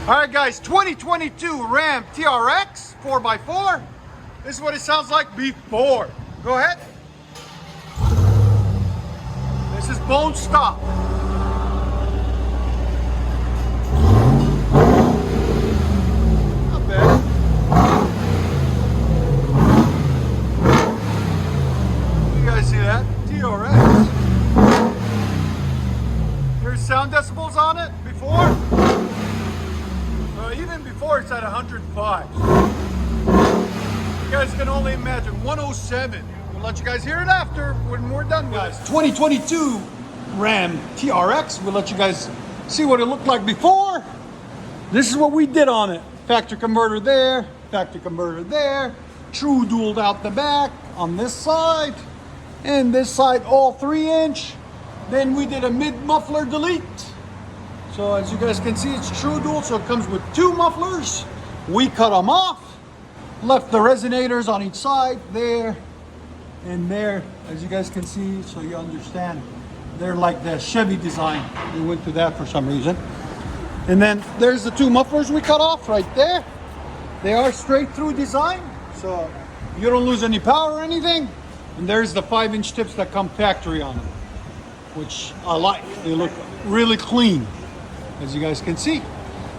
All right, guys, 2022 Ram TRX 4x4. This is what it sounds like before. Go ahead. This is bone stop. Not bad. You guys see that? TRX. There's sound decibels on it before. Even before it's at 105. You guys can only imagine 107. We'll let you guys hear it after when we're done, guys. 2022 Ram TRX. We'll let you guys see what it looked like before. This is what we did on it. Factory converter there, factory converter there. True dualed out the back on this side. And this side all 3-inch. Then we did a mid muffler delete. So as you guys can see, it's true dual, so it comes with 2 mufflers. We cut them off, left the resonators on each side, there and there, as you guys can see, so you understand. They're like the Chevy design. We went to that for some reason. And then there's the 2 mufflers we cut off right there. They are straight through design, so you don't lose any power or anything. And there's the 5-inch tips that come factory on them, which I like. They look really clean, as you guys can see.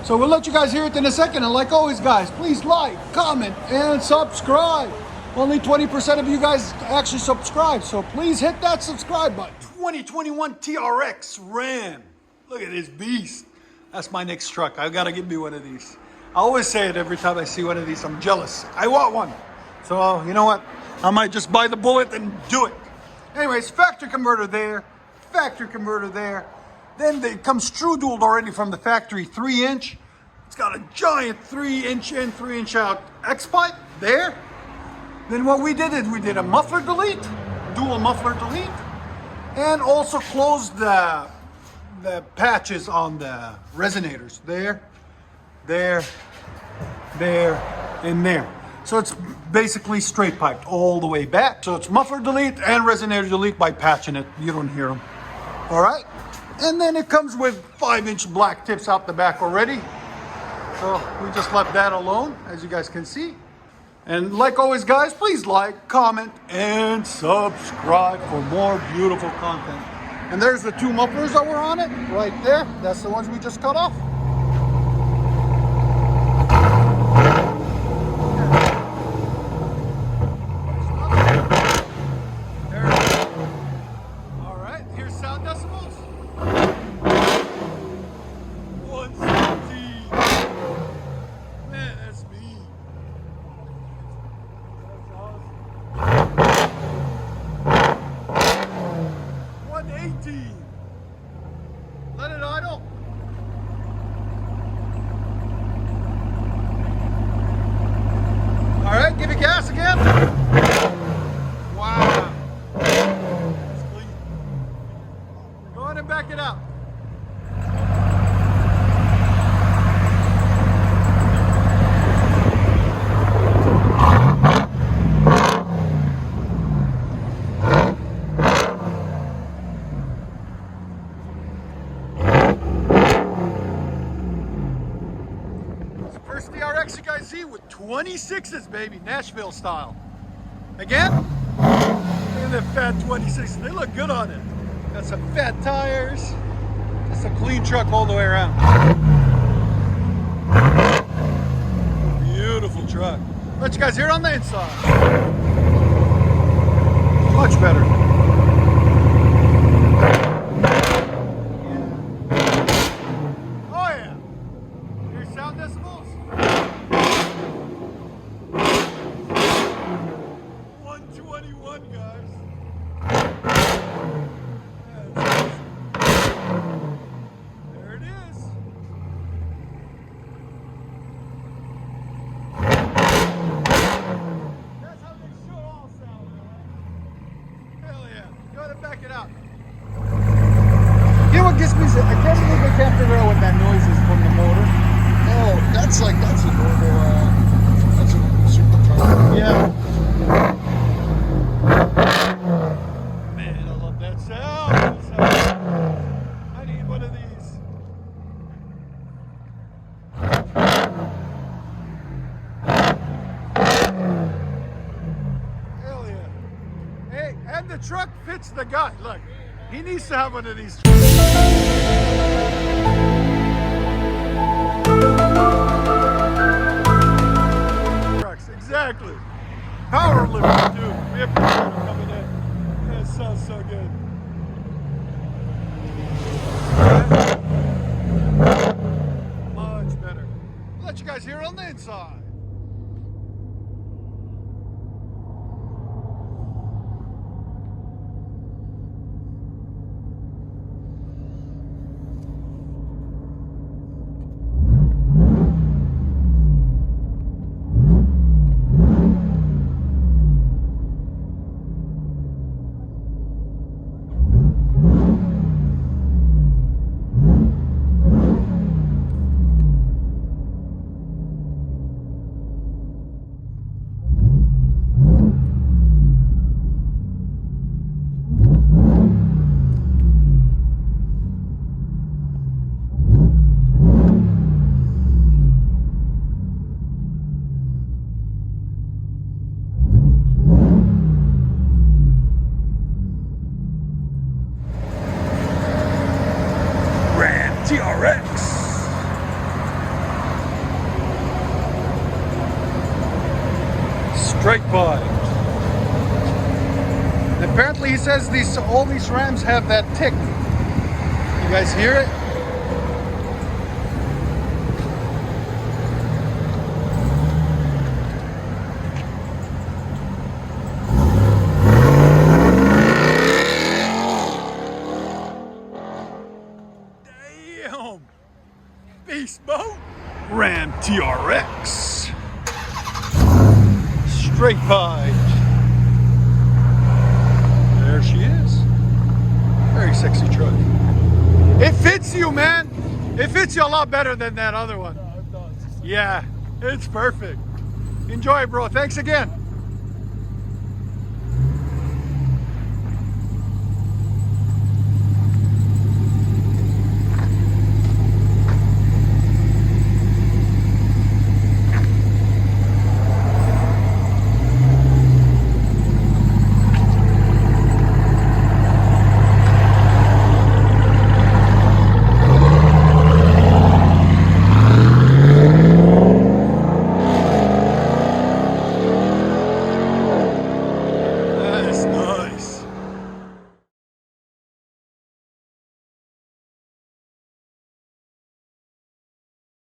So we'll let you guys hear it in a second. And like always, guys, please like, comment, and subscribe. Only 20% of you guys actually subscribe, so please hit that subscribe button. 2021 TRX Ram. Look at this beast. That's my next truck. I gotta get me one of these. I always say it every time I see one of these. I'm jealous. I want one. So you know what? I might just buy the Bullet and do it. Anyways, factory converter there, factory converter there. Then it comes true dualed already from the factory 3-inch. It's got a giant 3-inch in, 3-inch out X pipe there. Then what we did is we did a muffler delete, dual muffler delete, and also closed the patches on the resonators there, there, there, and there. So it's basically straight piped all the way back. So it's muffler delete and resonator delete by patching it. You don't hear them. All right. And then it comes with 5-inch black tips out the back already. So we just left that alone, as you guys can see. And like always, guys, please like, comment, and subscribe for more beautiful content. And there's the 2 mufflers that were on it right there. That's the ones we just cut off. All right, here's sound decibels. 117. Man, that's me. That's awesome. 118. Let it idle. All right, give it gas again. Wow. That's clean. Go ahead and back it up. First TRX you guys see with 26s, baby, Nashville style. Again, look at the fat 26s. They look good on it. Got some fat tires. Just a clean truck all the way around. Beautiful truck. Let you guys hear it on the inside. Much better. Oh yeah. Here's sound decibels. 121, guys. There it is. That's how they should all sound, man. Hell yeah. Go ahead and back it up. You know what gets me? I can't believe I can't figure out what that noise is from the motor. Oh, that's a normal, that's a supercharged. Yeah. And the truck fits the guy. Look, he needs to have one of these. Trucks, exactly. Power lift, dude. We appreciate him coming in. That sounds so good. Much better. I'll let you guys hear it on the inside. TRX. Straight pipe. Apparently he says all these Rams have that tick. You guys hear it? Beast mode. Ram TRX. Straight pipe. There she is. Very sexy truck. It fits you, man. It fits you a lot better than that other one. Yeah, it's perfect. Enjoy, bro. Thanks again.